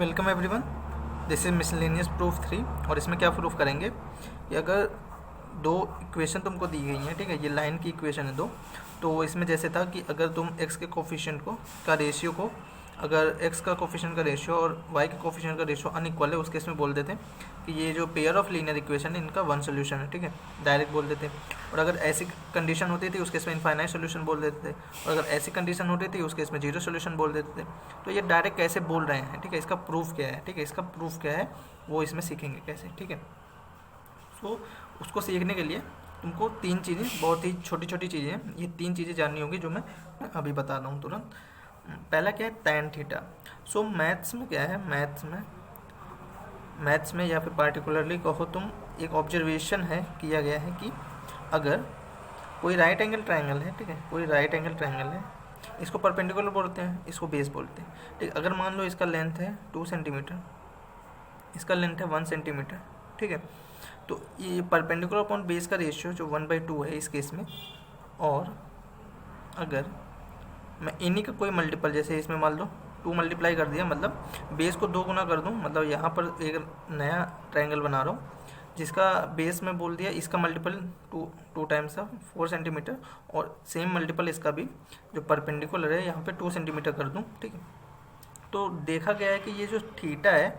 Welcome everyone, this is miscellaneous proof 3। और इसमें क्या प्रूफ करेंगे कि अगर दो इक्वेशन तुमको दी गई हैं, ठीक है, ये लाइन की इक्वेशन है दो। तो इसमें जैसे था कि अगर तुम x के कोफिशिएंट को का रेशियो को, अगर x का कोफिशिएंट का रेशियो और y के कोफिशिएंट का रेशियो अनइक्वल है, उस केस में बोल देते हैं कि ये जो पेयर ऑफ लीनियर इक्वेशन है इनका वन सोल्यूशन है, ठीक है, डायरेक्ट बोल देते हैं। और अगर ऐसी कंडीशन होती थी उस केस में इनफाइनाइट सोल्यूशन बोल देते थे, और अगर ऐसी कंडीशन होती थी उस केस में जीरो सोल्यूशन बोल देते थे। तो ये डायरेक्ट कैसे बोल रहे हैं, ठीक है, इसका प्रूफ क्या है, ठीक है, इसका प्रूफ क्या है वो इसमें सीखेंगे कैसे, ठीक है। तो उसको सीखने के लिए तुमको तीन चीज़ें, बहुत ही छोटी छोटी चीज़ें हैं, ये तीन चीज़ें जाननी होगी जो मैं अभी बता रहा हूँ तुरंत। पहला क्या है, टैन थीटा। सो मैथ्स में क्या है, मैथ्स में या फिर पार्टिकुलरली कहो तुम, एक ऑब्जर्वेशन है किया गया है कि अगर कोई राइट एंगल ट्रायंगल है, ठीक है, कोई राइट एंगल ट्रायंगल है, इसको परपेंडिकुलर बोलते हैं, इसको बेस बोलते हैं, ठीक। अगर मान लो इसका लेंथ है 2 सेंटीमीटर, इसका लेंथ है 1 सेंटीमीटर, ठीक है, तो ये परपेंडिकुलर अपॉन बेस का रेशियो जो 1/2 है इस केस में। और अगर मैं इन्हीं का कोई मल्टीपल, जैसे इसमें मान लो 2 मल्टीप्लाई कर दिया, मतलब बेस को 2 गुना कर दूं, मतलब यहाँ पर एक नया ट्रायंगल बना रहा हूँ जिसका बेस में बोल दिया, इसका मल्टीपल 2 टाइम्स था 4 सेंटीमीटर, और सेम मल्टीपल इसका भी जो परपेंडिकुलर है यहाँ पे 2 सेंटीमीटर कर दूँ, ठीक है। तो देखा गया है कि ये जो थीटा है,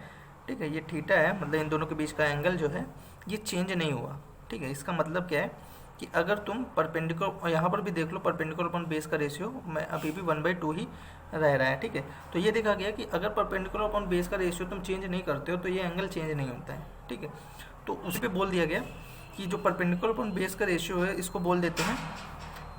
ठीक है, ये थीटा है, मतलब इन दोनों के बीच का एंगल जो है ये चेंज नहीं हुआ, ठीक है। इसका मतलब क्या है कि अगर तुम परपेंडिकुलर, और यहाँ पर भी देख लो परपेंडिकुलर अपॉन बेस का रेशियो मैं अभी भी 1/2 ही रह रहा है, ठीक है। तो ये देखा गया कि अगर परपेंडिकुलर अपॉन बेस का रेशियो तुम चेंज नहीं करते हो तो ये एंगल चेंज नहीं होता है, ठीक है। तो उस पर बोल दिया गया कि जो परपेंडिकुलर अपॉन बेस का रेशियो है इसको बोल देते हैं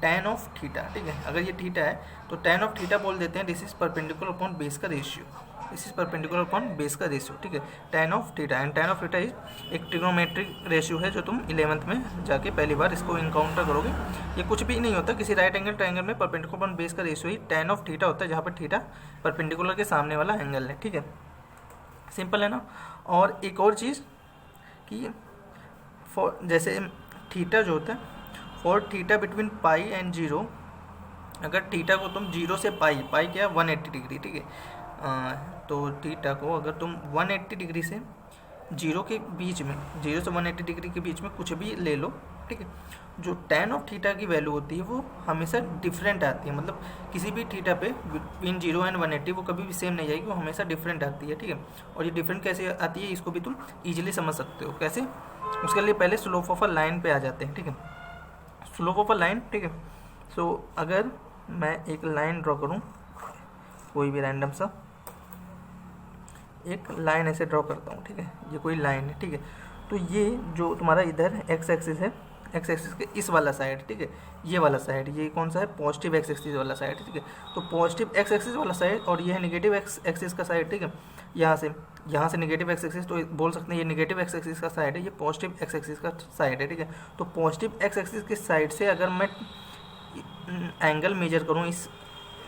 tan ऑफ थीटा, ठीक है। अगर ये थीटा है तो tan ऑफ थीटा बोल देते हैं this is perpendicular upon base का ratio, this is perpendicular upon base का रेशियो, ठीक है, tan of theta. And tan of theta is एक ट्रिग्नोमेट्रिक रेशियो है जो तुम 11th में जाके पहली बार इसको इनकाउंटर करोगे। ये कुछ भी नहीं होता, किसी राइट एंगल ट्रायंगल में परपेंडिकुलर अपॉन बेस का ratio he tan of theta होता है, जहाँ पर थीटा परपेंडिकुलर के सामने वाला एंगल है, ठीक है। सिंपल है ना। और एक और चीज़ कि फॉर जैसे थीटा जो होता है, for theta between pi and zero, अगर थीटा को तुम जीरो से पाई क्या है 180 डिग्री, ठीक है, तो थीटा को अगर तुम 180 डिग्री से जीरो के बीच में, जीरो से 180 डिग्री के बीच में कुछ भी ले लो, ठीक है, जो tan ऑफ थीटा की वैल्यू होती है वो हमेशा डिफरेंट आती है, मतलब किसी भी थीटा पे बिटवीन 0 एंड 180 वो कभी भी सेम नहीं आएगी, वो हमेशा डिफरेंट आती है, ठीक है। और ये डिफरेंट कैसे आती है इसको भी तुम ईजिली समझ सकते हो, कैसे। उसके लिए पहले स्लोप ऑफ अ लाइन पे आ जाते हैं, ठीक है, स्लोप ऑफ अ लाइन, ठीक है। सो अगर मैं एक लाइन ड्रॉ करूं, कोई भी रैंडम सा एक लाइन ऐसे ड्रॉ करता हूं, ठीक है, ये कोई लाइन है, ठीक है। तो ये जो तुम्हारा इधर एक्स एक्सिस है, एक्स एक्सिस के इस वाला साइड, ठीक है, ये वाला साइड, ये कौन सा है, पॉजिटिव एक्स एक्सिस वाला साइड, ठीक है। तो पॉजिटिव एक्स एक्सिस वाला साइड और ये है नेगेटिव एक्स एक्सिस का साइड, ठीक है। यहाँ से नेगेटिव एक्स एक्सिस, तो बोल सकते हैं ये नेगेटिव एक्स एक्सिस का साइड है, ये पॉजिटिव एक्स एक्सिस का साइड है, ठीक है। तो पॉजिटिव एक्स एक्सिस के साइड से अगर मैं एंगल मेजर करूँ, इस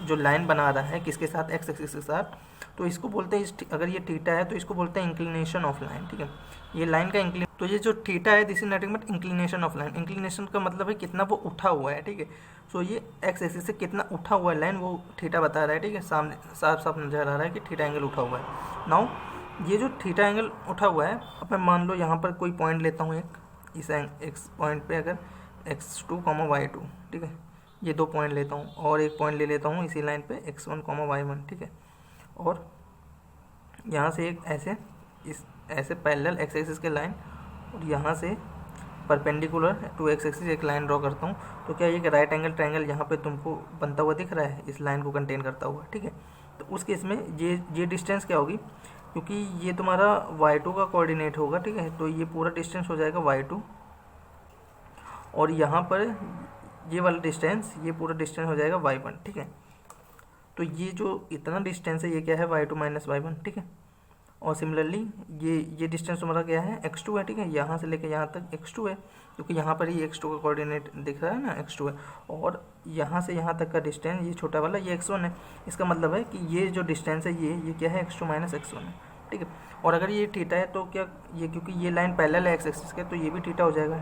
जो लाइन बना रहा है किसके साथ, एक्स एक्सिस के साथ, तो इसको बोलते हैं, अगर ये थीटा है तो इसको बोलते हैं इंक्लिनेशन ऑफ लाइन, ठीक है। ये लाइन का इंक्लिन, तो ये जो थीटा है this is nothing but inclination of line. Inclination का मतलब है कितना वो उठा हुआ है, ठीक है। सो ये एक्स एक्सिस से कितना उठा हुआ है लाइन, वो थीटा बता रहा है, ठीक है। सामने साफ साफ नजर आ रहा है कि थीटा एंगल उठा हुआ है। नाउ ये जो थीटा एंगल उठा हुआ है, अब मैं मान लो यहाँ पर कोई पॉइंट लेता हूँ, एक इस एक्स पॉइंट पे अगर x2, y2, ठीक है, ये 2 पॉइंट लेता हूँ, और एक पॉइंट ले लेता हूँ इसी लाइन पे x1, y1, ठीक है। और यहाँ से एक ऐसे पैरेलल एक्स एक्सिस के लाइन, और यहाँ से परपेंडिकुलर टू एक्स एक्सिस एक लाइन ड्रॉ करता हूँ। तो क्या ये राइट एंगल ट्रायंगल यहाँ पे तुमको बनता हुआ दिख रहा है, इस लाइन को कंटेन करता हुआ, ठीक है। तो उस केस में ये डिस्टेंस क्या होगी, क्योंकि ये तुम्हारा y2 का कोऑर्डिनेट होगा, ठीक है, तो ये पूरा डिस्टेंस हो जाएगा y2, और यहाँ पर ये वाला डिस्टेंस, ये पूरा डिस्टेंस हो जाएगा y1, ठीक है। तो ये जो इतना डिस्टेंस है ये क्या है, y2 माइनस y1, ठीक है। और सिमिलरली ये डिस्टेंस तुम्हारा क्या है, x2 है, ठीक है, यहाँ से लेकर यहाँ तक x2 है, क्योंकि यहाँ पर ही x2 का कोऑर्डिनेट दिख रहा है ना, x2 है। और यहाँ से यहाँ तक का डिस्टेंस ये छोटा वाला ये x1 है। इसका मतलब है कि ये जो डिस्टेंस है ये क्या है, x2 माइनस x1 है, ठीक है। और अगर ये थीटा है तो क्या ये, क्योंकि ये लाइन पैरेलल है एक्स एक्सिस के, तो ये भी थीटा हो जाएगा,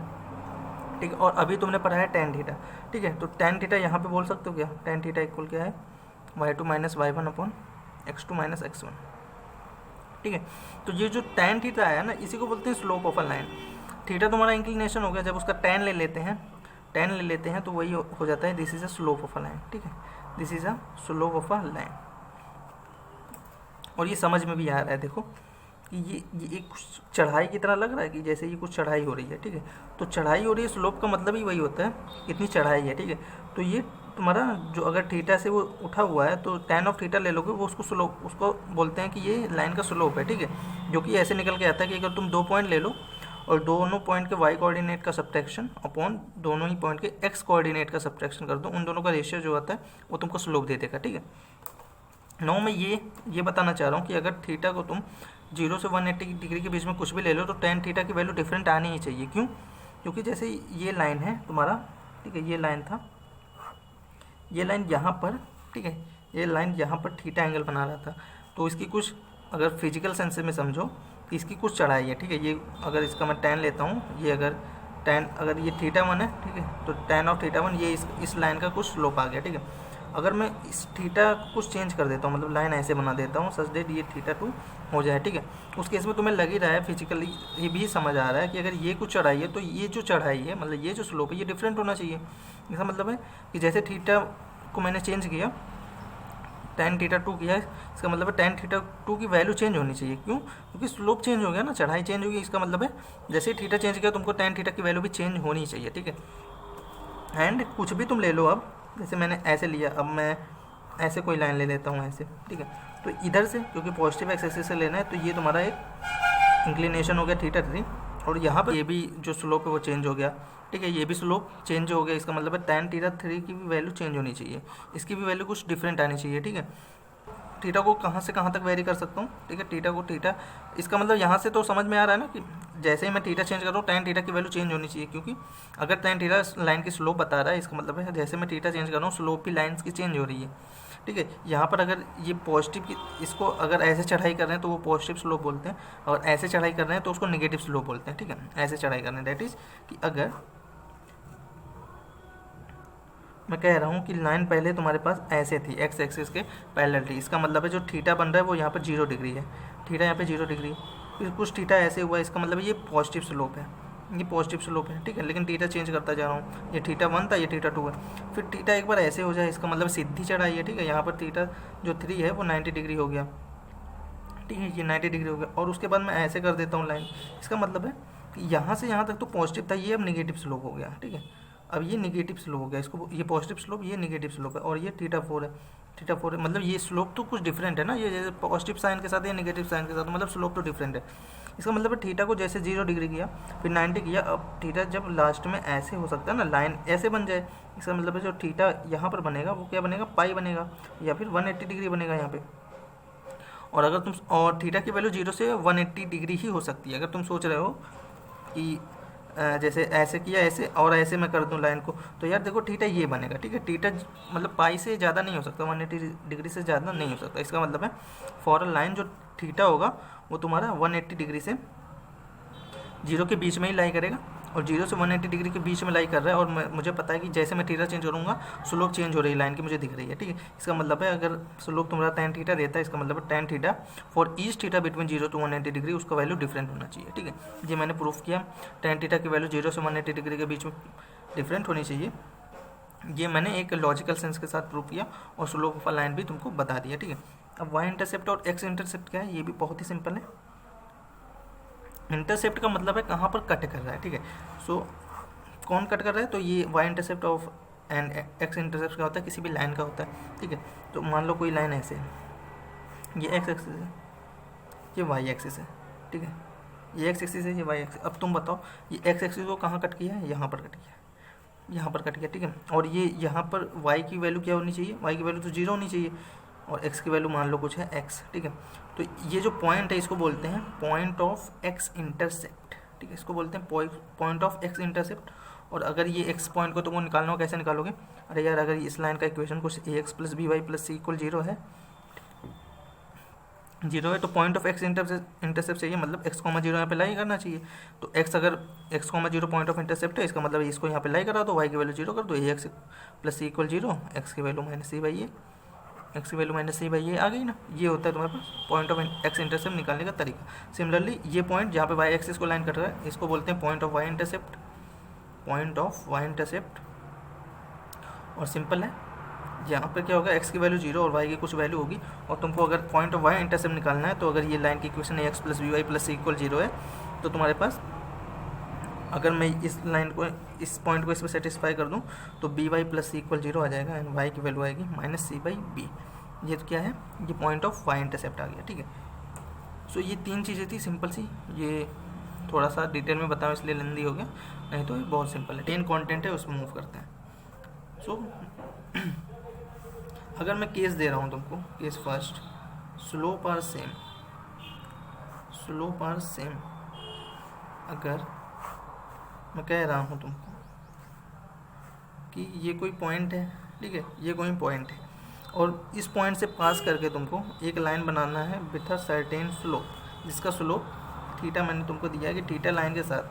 ठीक है। और अभी तुमने पढ़ा है tan थीटा, ठीक है, तो tan थीटा यहाँ पे बोल सकते हो क्या, tan थीटा इक्वल क्या है, y2 minus y1 upon x2 minus x1, ठीक है। तो ये जो tan थीटा आया ना, इसी को बोलते हैं slope of a line. Theta तुम्हारा इंक्लिनेशन हो गया, जब उसका tan ले लेते हैं तो वही हो जाता है this is a slope of a line, ठीक है, this is a slope of a line. और ये समझ में भी आ रहा है, देखो कि ये एक चढ़ाई की तरह लग रहा है कि जैसे ये कुछ चढ़ाई हो रही है, ठीक है। तो चढ़ाई हो रही है, स्लोप का मतलब ही वही होता है, इतनी चढ़ाई है, ठीक है। तो ये तुम्हारा जो अगर थीटा से वो उठा हुआ है तो tan ऑफ थीटा ले लोगे, वो उसको स्लोप, उसको बोलते हैं कि ये लाइन का स्लोप है, ठीक है। जो कि ऐसे निकल के आता है कि अगर तुम 2 पॉइंट ले लो और दोनों पॉइंट के y कोऑर्डिनेट का सब्ट्रैक्शन अपॉन दोनों ही पॉइंट के x कोऑर्डिनेट का सब्ट्रैक्शन कर दो, उन दोनों का रेशियो जो आता है वो तुमको स्लोप दे देगा, ठीक है। नो, मैं ये बताना चाह रहा हूँ कि अगर थीटा को तुम 0 से 180 डिग्री के बीच में कुछ भी ले लो तो tan थीटा की वैल्यू डिफरेंट आनी ही चाहिए। क्यों? क्योंकि जैसे ये लाइन है तुम्हारा, ठीक है, ये लाइन था, ये लाइन यहाँ पर, ठीक है, ये लाइन यहाँ पर थीटा एंगल बना रहा था, तो इसकी कुछ अगर फिजिकल सेंस में समझो कि इसकी कुछ चढ़ाई है, ठीक है। ये अगर इसका मैं tan लेता हूँ, ये अगर ये थीटा 1 है, ठीक है, तो tan ऑफ थीटा 1 ये इस लाइन का कुछ स्लोप आ गया, ठीक है। अगर मैं इस थीटा को कुछ चेंज कर देता हूँ, मतलब लाइन ऐसे बना देता हूँ सच डेट ये थीटा 2 हो जाए, ठीक है, उस केस में तुम्हें लग ही रहा है फिजिकली, ये भी समझ आ रहा है कि अगर ये कुछ चढ़ाई है तो ये जो चढ़ाई है, मतलब ये जो स्लोप है, ये डिफरेंट होना चाहिए। इसका मतलब है कि जैसे थीटा को मैंने चेंज किया, tan थीटा 2 किया, इसका मतलब है tan थीटा 2 की वैल्यू चेंज होनी चाहिए। क्यों? क्योंकि स्लोप चेंज हो गया ना, चढ़ाई चेंज होगी, इसका मतलब है जैसे ही थीटा चेंज किया तुमको tan थीटा की वैल्यू भी चेंज होनी चाहिए, ठीक है। एंड कुछ भी तुम ले लो, अब जैसे मैंने ऐसे लिया, अब मैं ऐसे कोई लाइन ले लेता हूँ ऐसे, ठीक है। तो इधर से क्योंकि पॉजिटिव एक्स एक्सिस से लेना है, तो ये तुम्हारा एक इंक्लिनेशन हो गया थीटा 3, और यहाँ पर ये भी जो स्लोप है वो चेंज हो गया, ठीक है, ये भी स्लोप चेंज हो गया। इसका मतलब है tan थीटा 3 की भी वैल्यू चेंज होनी चाहिए, इसकी भी वैल्यू कुछ डिफरेंट आनी चाहिए, ठीक है। थीटा को कहाँ से कहाँ तक वेरी कर सकता हूँ, ठीक है, थीटा, इसका मतलब यहाँ से तो समझ में आ रहा है ना कि जैसे ही मैं थीटा चेंज कर रहा हूँ tan थीटा की वैल्यू चेंज होनी चाहिए, क्योंकि अगर tan थीटा लाइन की स्लोप बता रहा है, इसका मतलब है जैसे मैं थीटा चेंज कर रहा हूँ स्लोप भी लाइन्स की चेंज हो रही है, ठीक है। यहाँ पर अगर ये पॉजिटिव की, इसको अगर ऐसे चढ़ाई कर रहे हैं तो वो पॉजिटिव स्लोप बोलते हैं, और ऐसे चढ़ाई कर रहे हैं तो उसको नेगेटिव स्लोप बोलते हैं, ठीक है। ऐसे चढ़ाई कर रहे हैं, दैट इज़ कि अगर मैं कह रहा हूँ कि लाइन पहले तुम्हारे पास ऐसे थी, एक्स एक्सिस के पैरेलल थी, इसका मतलब है जो थीटा बन रहा है वो यहाँ पर 0 डिग्री है, थीटा यहाँ पे 0 डिग्री, फिर कुछ थीटा ऐसे हुआ, इसका मतलब ये पॉजिटिव स्लोप है, ये पॉजिटिव स्लोप है, ठीक है। लेकिन थीटा चेंज करता जा रहा हूँ, ये थीटा 1 था, ये थीटा 2 है, फिर थीटा एक बार ऐसे हो जाए, इसका मतलब सीधी चढ़ाई है, ठीक है। यहाँ पर थीटा जो 3 है वो 90 डिग्री हो गया, ठीक है, ये 90 डिग्री हो गया, और उसके बाद मैं ऐसे कर देता हूँ लाइन, इसका मतलब है कि यहाँ से यहाँ तक तो पॉजिटिव था, ये अब नेगेटिव स्लोप हो गया, ठीक है। अब ये नेगेटिव स्लोप हो गया, इसको ये पॉजिटिव स्लोप, ये नेगेटिव स्लोप है, और ये थीटा 4 है, थीटा 4 है, मतलब ये स्लोप तो कुछ डिफरेंट है ना, ये जैसे पॉजिटिव साइन के साथ या नेगेटिव साइन के साथ, मतलब स्लोप तो डिफरेंट है। इसका मतलब है थीटा को जैसे 0 डिग्री किया, फिर 90 किया, अब थीटा जब लास्ट में ऐसे हो सकता है ना, लाइन ऐसे बन जाए, इसका मतलब है जो थीटा यहाँ पर बनेगा वो क्या बनेगा, पाई बनेगा, या फिर 180 डिग्री बनेगा यहाँ पे। और अगर तुम, और थीटा की वैल्यू 0 से 180 डिग्री ही हो सकती है। अगर तुम सोच रहे हो कि जैसे ऐसे किया, ऐसे और ऐसे मैं कर दूं लाइन को, तो यार देखो थीटा ये बनेगा, ठीक है। थीटा मतलब पाई से ज़्यादा नहीं हो सकता, 180 डिग्री से ज़्यादा नहीं हो सकता। इसका मतलब है फॉर अ लाइन जो थीटा होगा वो तुम्हारा 180 डिग्री से 0 के बीच में ही लाई करेगा, और 0 से 180 डिग्री के बीच में लाई कर रहा है, और मुझे पता है कि जैसे मैं थीटा चेंज करूँगा स्लोप चेंज हो रही है लाइन की, मुझे दिख रही है, ठीक है। इसका मतलब है अगर स्लोप तुम्हारा tan थीटा देता है, इसका मतलब है tan theta for each theta between 0 to 180 degree उसका वैल्यू डिफरेंट होना चाहिए, ठीक है। ये मैंने प्रूफ किया, tan थीटा की वैल्यू 0 से 180 डिग्री के बीच में डिफरेंट होनी चाहिए। ये मैंने एक लॉजिकल सेंस के साथ प्रूफ किया, और स्लोप ऑफ अ लाइन भी तुमको बता दिया, ठीक है। अब वाई इंटरसेप्ट और एक्स इंटरसेप्ट क्या है, ये भी बहुत ही सिंपल है। इंटरसेप्ट का मतलब है कहाँ पर कट कर रहा है, ठीक है। सो कौन कट कर रहा है, तो ये y intercept of and x intercept क्या होता है, किसी भी लाइन का होता है, ठीक है। तो मान लो कोई लाइन ऐसे है, ये एक्स एक्सिस है, ये वाई एक्सिस है, ठीक है, ये एक्स एक्सिस है, ये वाई एक्सिस। अब तुम बताओ ये एक्स एक्सिस को कहाँ कट किया है, यहाँ पर कट किया, यहाँ पर कट किया, ठीक है। और ये यहाँ पर वाई की वैल्यू क्या होनी चाहिए, वाई की वैल्यू तो 0 होनी चाहिए, और एक्स की वैल्यू मान लो कुछ है एक्स, ठीक है। तो ये जो पॉइंट है इसको बोलते हैं पॉइंट ऑफ एक्स इंटरसेप्ट, ठीक है, इसको बोलते हैं पॉइंट ऑफ एक्स इंटरसेप्ट। और अगर ये एक्स पॉइंट को तुमको निकालना हो, कैसे निकालोगे, अरे यार अगर इस लाइन का इक्वेशन कुछ A x plus B Y plus C equal 0 है, 0 है, तो पॉइंट ऑफ एक्स इंटरसेप्ट चाहिए, मतलब एक्स कॉमा 0 यहाँ पे लाई करना चाहिए। तो एक्स अगर x comma 0 point of intercept है, इसका मतलब इसको यहाँ पे लाई करा दो, वाई की वैल्यू 0 कर दो, a x plus C equal 0, x की value minus C by a, x की वैल्यू माइनस सी बाई ये आ गई ना, ये होता है तुम्हारे पास पॉइंट ऑफ एक्स इंटरसेप्ट निकालने का तरीका। सिमिलरली ये पॉइंट जहाँ पे वाई एक्सिस को लाइन कट रहा है इसको बोलते हैं point of Y intercept, point of Y intercept. और सिंपल है, यहाँ पर क्या होगा, एक्स की वैल्यू 0 और वाई की कुछ वैल्यू होगी, और तुमको अगर पॉइंट ऑफ वाई इंटरसेप्ट निकालना है तो अगर ये लाइन की इक्वेशन है x plus b y plus सी इक्वल 0 है, तो तुम्हारे पास अगर मैं इस लाइन को, इस पॉइंट को इसमें सेटिस्फाई कर दूं तो बी वाई प्लस सी इक्वल 0 आ जाएगा, एंड वाई की वैल्यू आएगी माइनस सी बाई बी। ये तो क्या है, ये पॉइंट ऑफ वाई इंटरसेप्ट आ गया, ठीक है। सो ये 3 चीज़ें थी सिंपल सी, ये थोड़ा सा डिटेल में बताऊँ इसलिए लेंदी हो गया, नहीं तो ये बहुत सिंपल है। 10 कंटेंट है उसमें मूव करते हैं। सो अगर मैं केस दे रहा हूँ तुमको, case first, slope are same, slope are same, अगर मैं कह रहा हूँ तुमको कि ये कोई पॉइंट है, ठीक है, ये कोई पॉइंट है और इस पॉइंट से पास करके तुमको एक लाइन बनाना है विथ अ सर्टेन स्लोप, जिसका स्लोप थीटा मैंने तुमको दिया है कि थीटा लाइन के साथ,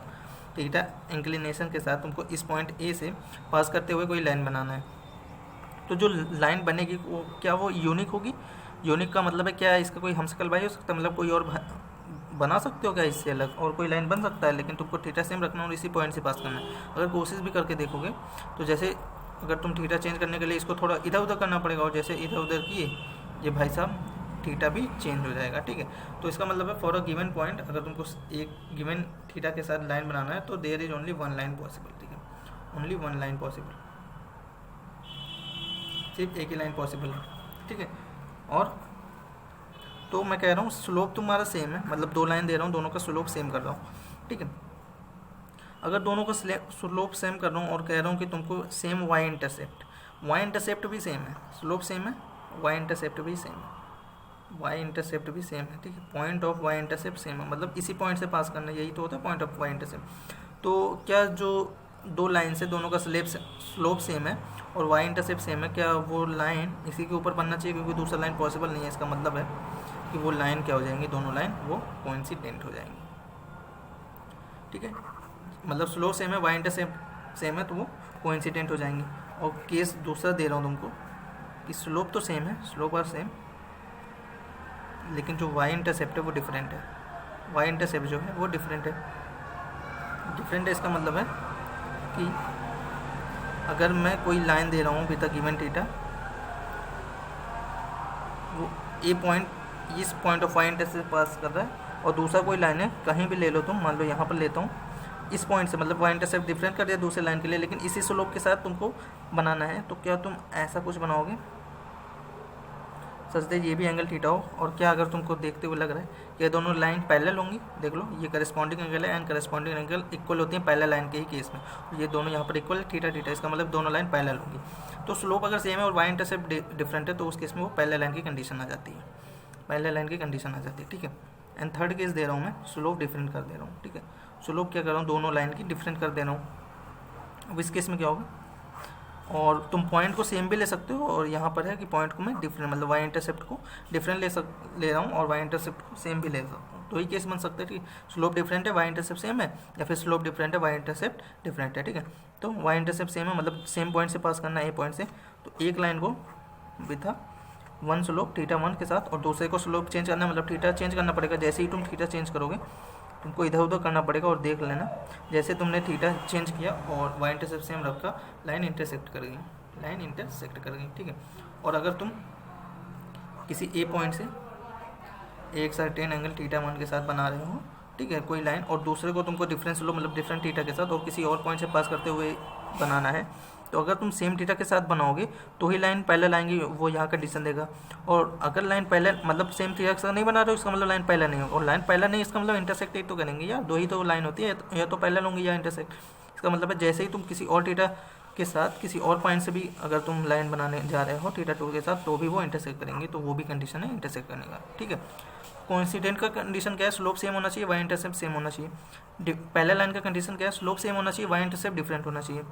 थीटा इंक्लिनेशन के साथ तुमको इस पॉइंट ए से पास करते हुए कोई लाइन बनाना है। तो जो लाइन बनेगी वो क्या, वो यूनिक होगी। यूनिक का मतलब है क्या है, इसका कोई हमशक्ल भाई हो सकता है, मतलब कोई और बना सकते हो क्या इससे अलग, और कोई लाइन बन सकता है, लेकिन तुमको थीटा सेम रखना और इसी पॉइंट से पास करना है। अगर कोशिश भी करके देखोगे तो जैसे अगर तुम थीटा चेंज करने के लिए इसको थोड़ा इधर उधर करना पड़ेगा, और जैसे इधर उधर किए ये भाई साहब थीटा भी चेंज हो जाएगा, ठीक है। तो इसका मतलब है फॉर अ गिवन पॉइंट अगर तुमको एक गिवन थीटा के साथ लाइन बनाना है तो there is only one line possible, ठीक है, ओनली वन लाइन पॉसिबल, सिर्फ एक ही लाइन पॉसिबल है, ठीक है। और तो मैं कह रहा हूँ स्लोप तुम्हारा सेम है, मतलब 2 लाइन दे रहा हूँ, दोनों का स्लोप सेम कर रहा हूँ, ठीक है। अगर दोनों का स्लोप सेम कर रहा हूँ और कह रहा हूँ कि तुमको सेम वाई इंटरसेप्ट भी सेम है, स्लोप सेम है, वाई इंटरसेप्ट भी सेम है, वाई इंटरसेप्ट भी सेम है, ठीक है, point of Y intercept same है, मतलब इसी पॉइंट से पास करना, यही तो होता है पॉइंट ऑफ वाई इंटरसेप्ट। तो क्या जो 2 लाइन से दोनों का स्लोप सेम है और वाई इंटरसेप्ट सेम है, क्या वो लाइन इसी के ऊपर बनना चाहिए, क्योंकि दूसरा लाइन पॉसिबल नहीं है। इसका मतलब है कि वो लाइन क्या हो जाएंगी, दोनों लाइन वो कोइंसिडेंट हो जाएंगी, ठीक है, मतलब स्लोप सेम है, वाई इंटरसेप्ट सेम है, तो वो कोइंसिडेंट हो जाएंगी। और केस दूसरा दे रहा हूँ तुमको कि स्लोप तो सेम है, स्लोप आर सेम, लेकिन जो वाई इंटरसेप्ट है वो डिफरेंट है, वाई इंटरसेप्ट जो है वो डिफरेंट है। इसका मतलब है कि अगर मैं कोई लाइन दे रहा हूँ विद अ गिवन थीटा, वो ए पॉइंट इस पॉइंट ऑफ वाई इंटरसेप्ट पास कर रहा है, और दूसरा कोई लाइन है कहीं भी ले लो तुम, मान लो यहाँ पर लेता हूँ, इस पॉइंट से मतलब वाई इंटरसेप्ट डिफरेंट कर दिया दूसरे लाइन के लिए, लेकिन इसी स्लोप के साथ तुमको बनाना है, तो क्या तुम ऐसा कुछ बनाओगे, सच दे ये भी एंगल थीटा हो, और क्या अगर तुमको देखते हुए लग रहा है कि दोनों लाइन पैरेलल होंगी, देख लो ये करस्पॉन्डिंग एंगल है एंड करस्पॉन्डिंग एंगल इक्वल होती है पैरेलल लाइन के ही केस में, ये दोनों यहाँ पर इक्वल थीटा, इसका मतलब दोनों लाइन पैरेलल होंगी। तो स्लोप अगर सेम है और वाई इंटरसेप्ट डिफरेंट है तो उस केस में वो पैरेलल लाइन की कंडीशन आ जाती है, पैरेलल लाइन की कंडीशन आ जाती है, ठीक है। एंड थर्ड केस दे रहा हूँ मैं, स्लोप डिफरेंट कर दे रहा हूँ, ठीक है, स्लोप क्या कर रहा हूँ, दोनों लाइन की डिफरेंट कर दे रहा हूँ। अब इस केस में क्या होगा, और तुम पॉइंट को सेम भी ले सकते हो, और यहाँ पर है कि पॉइंट को मैं डिफरेंट, मतलब वाई इंटरसेप्ट को डिफरेंट ले रहा हूँ और वाई इंटरसेप्ट को सेम भी ले सकता हूँ। तो ही केस बन सकता है कि स्लोप डिफरेंट है, वाई इंटरसेप्ट सेम है, या फिर स्लोप डिफरेंट है, वाई इंटरसेप्ट डिफरेंट है, ठीक है। तो वाई इंटरसेप्ट सेम है, मतलब सेम पॉइंट से पास करना है, ए पॉइंट से, तो एक लाइन को विथ वन स्लोप थीटा 1 के साथ, और दूसरे को स्लोप चेंज करना है, मतलब थीटा चेंज करना पड़ेगा। जैसे ही तुम थीटा चेंज करोगे तुमको इधर उधर करना पड़ेगा, और देख लेना जैसे तुमने थीटा चेंज किया और वाई इंटरसेप्ट सेम रखा, लाइन इंटरसेक्ट करेगी, ठीक है। और अगर तुम किसी ए पॉइंट से एक सर्टेन एंगल थीटा 1 के साथ बना रहे हो, ठीक है, कोई लाइन, और दूसरे को तुमको डिफरेंस लो, मतलब डिफरेंट थीटा के साथ, और किसी और पॉइंट से पास करते हुए बनाना है, तो अगर तुम सेम थीटा के साथ बनाओगे तो ही लाइन पैरेलल आएंगी, वो यहाँ कंडीशन देगा। और अगर लाइन पैरेलल मतलब सेम थीटा के साथ नहीं बना रहे हो, इसका मतलब लाइन पैरेलल नहीं होगा, और लाइन पैरेलल नहीं इसका मतलब इंटरसेक्ट ही तो करेंगे यार, 2 ही तो लाइन होती है, या तो पैरेलल होंगी या इंटरसेक्ट। इसका मतलब है जैसे ही तुम किसी और थीटा के साथ किसी और पॉइंट से भी अगर तुम लाइन बनाने जा रहे हो थीटा 2 के साथ, तो भी वो इंटरसेक्ट करेंगे, तो वो भी कंडीशन है इंटरसेक्ट करने का, ठीक है। कोइंसिडेंट का कंडीशन क्या है, स्लोप सेम होना चाहिए, वाई इंटरसेप्ट सेम होना चाहिए। पैरेलल लाइन का कंडीशन क्या है, स्लोप सेम होना चाहिए, वाई इंटरसेप्ट डिफरेंट होना चाहिए।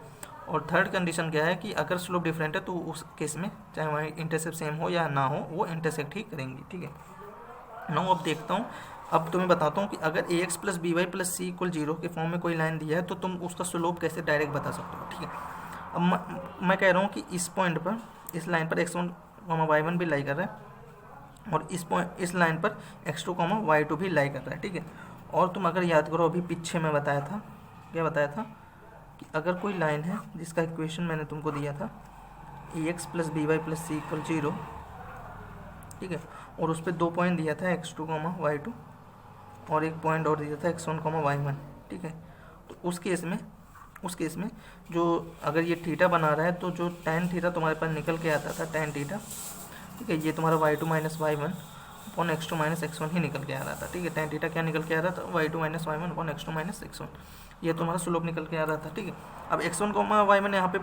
और थर्ड कंडीशन क्या है कि अगर स्लोप डिफरेंट है तो उस केस में चाहे वाई इंटरसेप्ट सेम हो या ना हो, वो इंटरसेक्ट ही करेंगी, ठीक है। नाउ अब देखता हूँ, अब तुम्हें बताता हूँ कि अगर A x plus B Y plus C equal 0 के फॉर्म में कोई लाइन दिया है तो तुम उसका स्लोप कैसे डायरेक्ट बता सकते हो, ठीक है। अब मैं कह रहा हूँ कि इस पॉइंट पर, इस लाइन पर x1 y1 भी लाई कर रहा है, और इस लाइन पर x2, y2 भी लाई कर रहा है, ठीक है। और तुम अगर याद करो अभी पीछे मैं बताया था, क्या बताया था कि अगर कोई लाइन है जिसका इक्वेशन मैंने तुमको दिया था ax plus B Y plus सी इक्वल 0, ठीक है, और उस पर 2 पॉइंट दिया था x2, y2, और एक पॉइंट और दिया था x1, y1, ठीक है। तो उस केस में जो अगर ये थीटा बना रहा है तो जो tan थीटा तुम्हारे पास निकल के आता था, tan थीटा, ठीक है, ये तुम्हारा y2 minus y1 upon x2 minus x1 ही निकल के आ रहा था, ठीक है। tan थीटा क्या निकल के आ रहा था, y2 minus y1 upon x2 minus x1, ये तुम्हारा स्लोप निकल के आ रहा था, ठीक है। अब x1, y1 यहाँ पे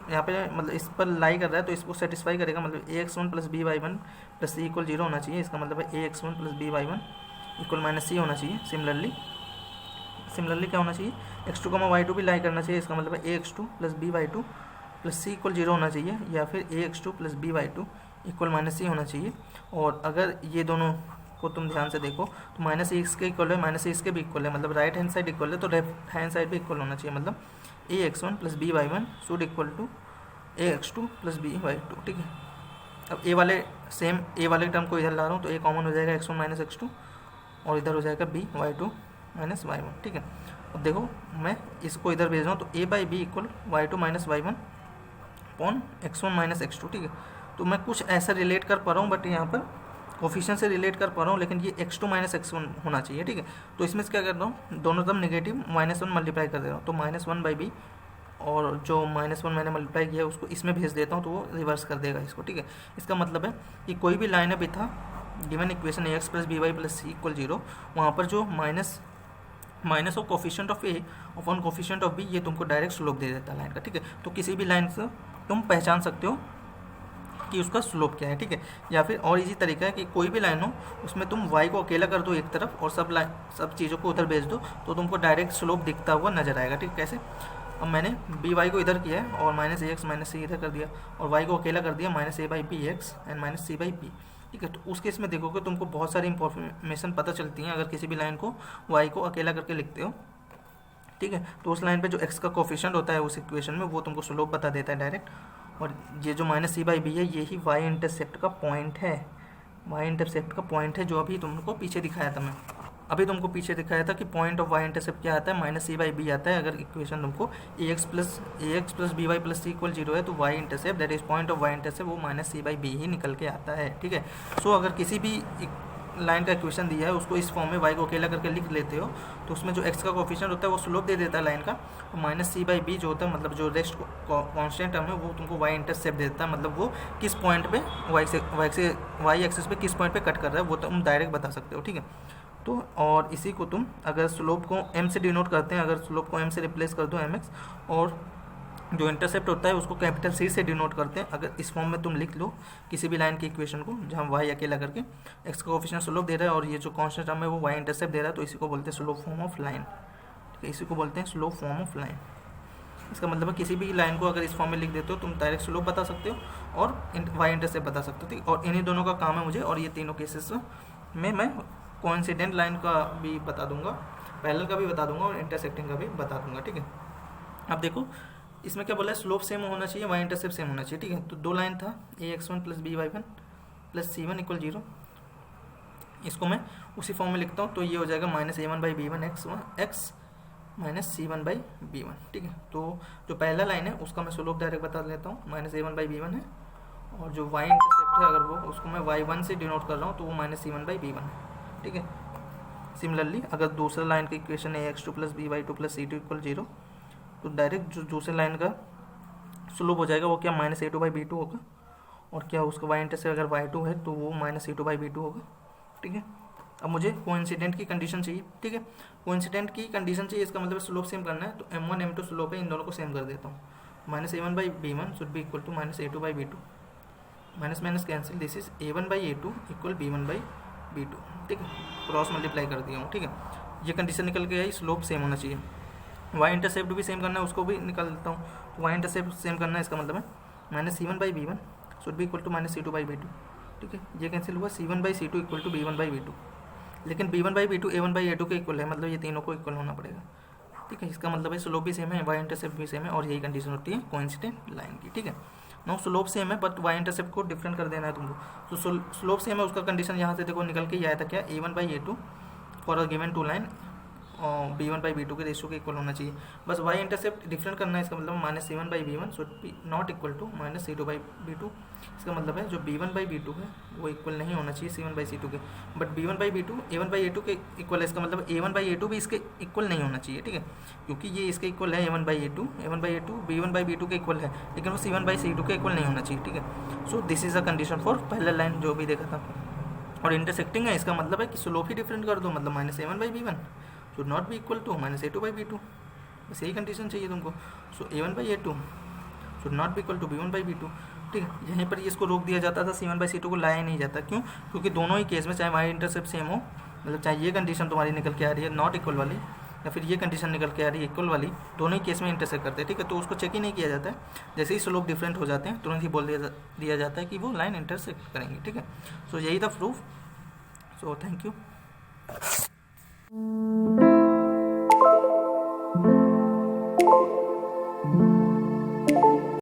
यहाँ पे मतलब इस पर लाई कर रहा है तो इसको सेटिस्फाई करेगा, मतलब ax1 plus B Y one plus सी इक्वल 0 होना चाहिए। इसका मतलब है ax1 plus B Y one equal minus C होना चाहिए। सिमिलरली क्या होना चाहिए, x2, y2 भी लाई करना चाहिए। इसका मतलब है ax2 plus B Y two plus सी इक्वल 0 होना चाहिए, या फिर ax2 plus B Y two equal minus C होना चाहिए। और अगर ये दोनों को तुम ध्यान से देखो तो माइनस इसके इक्वल है, माइनस इसके भी इक्वल है, मतलब राइट हैंड साइड इक्वल है तो लेफ्ट हैंड साइड भी इक्वल होना चाहिए। मतलब ax1 plus B Y one should equal to ax2 plus B Y two, ठीक है। अब ए वाले टर्म को इधर ला रहा हूँ तो ए कॉमन हो जाएगा x1 माइनस x2, और इधर हो जाएगा b Y two minus y one, ठीक है। अब देखो मैं इसको इधर भेज रहा हूँ तो a by b equal y two minus y one upon x1 minus x2, ठीक है। तो मैं कुछ ऐसा रिलेट कर पा रहा हूँ, बट यहाँ पर कोफिशिएंट से रिलेट कर पा रहा हूँ, लेकिन ये x2 माइनस x1 होना चाहिए, ठीक है। तो इसमें क्या कर रहा हूँ, दोनों तरफ नेगेटिव -1 मल्टीप्लाई कर दे रहा हूँ, तो -1 बाई बी, और जो -1 मैंने मल्टीप्लाई किया उसको इसमें भेज देता हूँ तो वो रिवर्स कर देगा इसको, ठीक है। इसका मतलब है कि कोई भी लाइन अभी था given equation ax plus B Y plus सी इक्वल 0, वहाँ पर जो minus of coefficient of A upon coefficient of B, ये तुमको डायरेक्ट स्लोप दे देता है लाइन का, ठीक है। तो किसी भी लाइन से तुम पहचान सकते हो कि उसका स्लोप क्या है, ठीक है। या फिर और इजी तरीका है कि कोई भी लाइन हो उसमें तुम y को अकेला कर दो एक तरफ और सब चीज़ों को उधर भेज दो तो तुमको डायरेक्ट स्लोप दिखता हुआ नजर आएगा, ठीक है। कैसे, अब मैंने बी वाई को इधर किया है और minus a x minus c इधर कर दिया, और वाई को अकेला कर दिया minus a by b x and minus C by b, ठीक है। तो उस केस में देखोगे तुमको बहुत सारी इंफॉर्मेशन पता चलती हैं अगर किसी भी लाइन को वाई को अकेला करके लिखते हो, ठीक है। तो उस लाइन पे जो एक्स का कोफिशिएंट होता है उस इक्वेशन में वो तुमको स्लोप बता देता है डायरेक्ट। और ये जो माइनस सी बाई बी है यही वाई इंटरसेप्ट का पॉइंट है, वाई इंटरसेप्ट का पॉइंट है जो अभी तुमको पीछे दिखाया था। मैं अभी तुमको पीछे दिखाया था कि पॉइंट ऑफ वाई इंटरसेप्ट क्या आता है, माइनस सी बाई बी आता है। अगर इक्वेशन तुमको A x plus B Y plus C equal 0 है तो Y intercept that is point of Y intercept वो माइनस सी बाई बी ही निकल के आता है, ठीक है। सो अगर किसी भी लाइन का इक्वेशन दिया है उसको इस फॉर्म में वाई को अकेला करके लिख लेते हो तो उसमें जो एक्स का कोफिशिएंट होता है वो स्लोप दे देता है लाइन का, तो माइनस सी बाई बी जो होता है मतलब जो रेस्ट कॉन्स्टेंट टर्म है वो तुमको वाई इंटरसेप्ट देता है, मतलब वो किस पॉइंट पे वाई एक्सिस पे किस पॉइंट पे कट कर रहा है वो तुम डायरेक्ट बता सकते हो, ठीक है। तो और इसी को तुम अगर स्लोप को m से डिनोट करते हैं, अगर स्लोप को m से रिप्लेस कर दो mx, और जो इंटरसेप्ट होता है उसको कैपिटल C से डिनोट करते हैं। अगर इस फॉर्म में तुम लिख लो किसी भी लाइन के इक्वेशन को जहाँ y अकेला करके x का कोफिशिएंट स्लोप दे रहा है और ये जो कांस्टेंट टर्म है वो y इंटरसेप्ट दे रहा है, तो इसी को बोलते हैं स्लोप फॉर्म ऑफ लाइन, ठीक है। इसी को बोलते हैं स्लोप फॉर्म ऑफ लाइन। इसका मतलब है किसी भी लाइन को अगर इस फॉर्म में लिख देते हो तुम डायरेक्ट स्लोप बता सकते हो और y इंटरसेप्ट बता सकते हो, ठीक। और इन्हीं दोनों का काम है मुझे, और ये तीनों केसेस में मैं कोइंसिडेंट लाइन का भी बता दूंगा, पैरेलल का भी बता दूंगा और इंटरसेक्टिंग का भी बता दूंगा, ठीक है। अब देखो इसमें क्या बोला है, स्लोप सेम होना चाहिए, वाई इंटरसेप्ट सेम होना चाहिए, ठीक है। तो दो लाइन था ax1 plus B Y one plus C one equal 0, इसको मैं उसी फॉर्म में लिखता हूँ तो ये हो जाएगा minus a one by B one x minus C one by B one, ठीक है। तो जो पहला लाइन है उसका मैं स्लोप डायरेक्ट बता लेता हूँ, minus a one by B one है, और जो वाई इंटरसेप्ट है अगर वो उसको मैं वाई वन से डिनोट कर रहा हूँ तो वो minus C one by B one है, ठीक है। सिमिलरली अगर दूसरा लाइन का इक्वेशन है x two plus B Y two plus c two equal 0, तो डायरेक्ट जो दूसरे लाइन का स्लोप हो जाएगा वो क्या minus a two by B two होगा, और क्या उसका वाई इंटरसेप्ट अगर वाई टू है तो वो minus a two by B two होगा, ठीक है। अब मुझे कोइंसिडेंट की कंडीशन चाहिए, ठीक है। कोइंसिडेंट की कंडीशन चाहिए, इसका मतलब स्लोप सेम करना है, तो m1 m2 स्लोप है, इन दोनों को सेम कर देता हूँ। Minus a one by B one should be equal to minus a two by B two, minus minus cancel, this is a one by A two equal b one by B two, ठीक है। Cross multiply कर दिया हूँ, ठीक है। ये condition निकल के आई, स्लोप सेम होना चाहिए, वाई इंटरसेप्ट भी सेम करना है, उसको भी निकाल देता हूँ। तो वाई इंटरसेप्ट सेम करना है, इसका मतलब है minus C one by B one should be equal to minus C two by B two, ठीक है। ये कैंसिल हुआ, C one by C two equal to B one by B two, लेकिन B one by B two A one by A two के equal है, मतलब ये तीनों को इक्वल होना पड़ेगा, ठीक है। इसका मतलब है स्लोप भी सेम है, वाई इंटरसेप्ट भी सेम है, और यही कंडीशन होती है कोइंसिडेंट लाइन की, ठीक है। नो स्लोप सेम है बट वाई इंटरसेप्ट को डिफरेंट कर देना है तुमको। तो स्लोप सेम है, उसका कंडीशन यहाँ से देखो निकल के ये आया था क्या, a1/a2 for a given two line b1/b2 के रेशियो के इक्वल होना चाहिए। बस वाई इंटरसेप्ट डिफरेंट करना है, इसका मतलब -c1/b1 should be not equal to -c2/b2। इसका मतलब है जो b1/b2 है वो इक्वल नहीं होना चाहिए c1/c2 के, बट b1/b2 a1/a2 के इक्वल है। इसका मतलब a1/a2 भी इसके इक्वल नहीं होना चाहिए, ठीक है, क्योंकि ये इसके इक्वल है a1/a2 b1/b2 के इक्वल है, लेकिन वो c1/c2 के इक्वल नहीं होना चाहिए, ठीक है। So this is a condition for पहला लाइन जो भी देखा था। और इंटरसेक्टिंग है, इसका मतलब है कि स्लोप ही डिफरेंट कर दो, मतलब -a1/b1 should not be equal to -a2/b2, बस यही कंडीशन चाहिए तुमको। So a1/a2 should not be equal to b1/b2, ठीक है। यहीं पर इसको रोक दिया जाता था, c1/c2 को लाया नहीं जाता, क्यों? क्योंकि दोनों ही केस में चाहे वाई इंटरसेप्ट सेम हो, मतलब चाहे ये कंडीशन तुम्हारी निकल के आ रही है नॉट इक्वल वाली, या फिर ये कंडीशन निकल के आ रही है इक्वल वाली, दोनों ही केस में इंटरसेक्ट करते हैं, ठीक है। तो उसको चेक ही नहीं किया जाता है, जैसे ही स्लोप डिफरेंट हो जाते हैं तुरंत ही बोल दिया जाता है कि वो लाइन इंटरसेक्ट करेंगे, ठीक है। सो यही था प्रूफ। So thank you.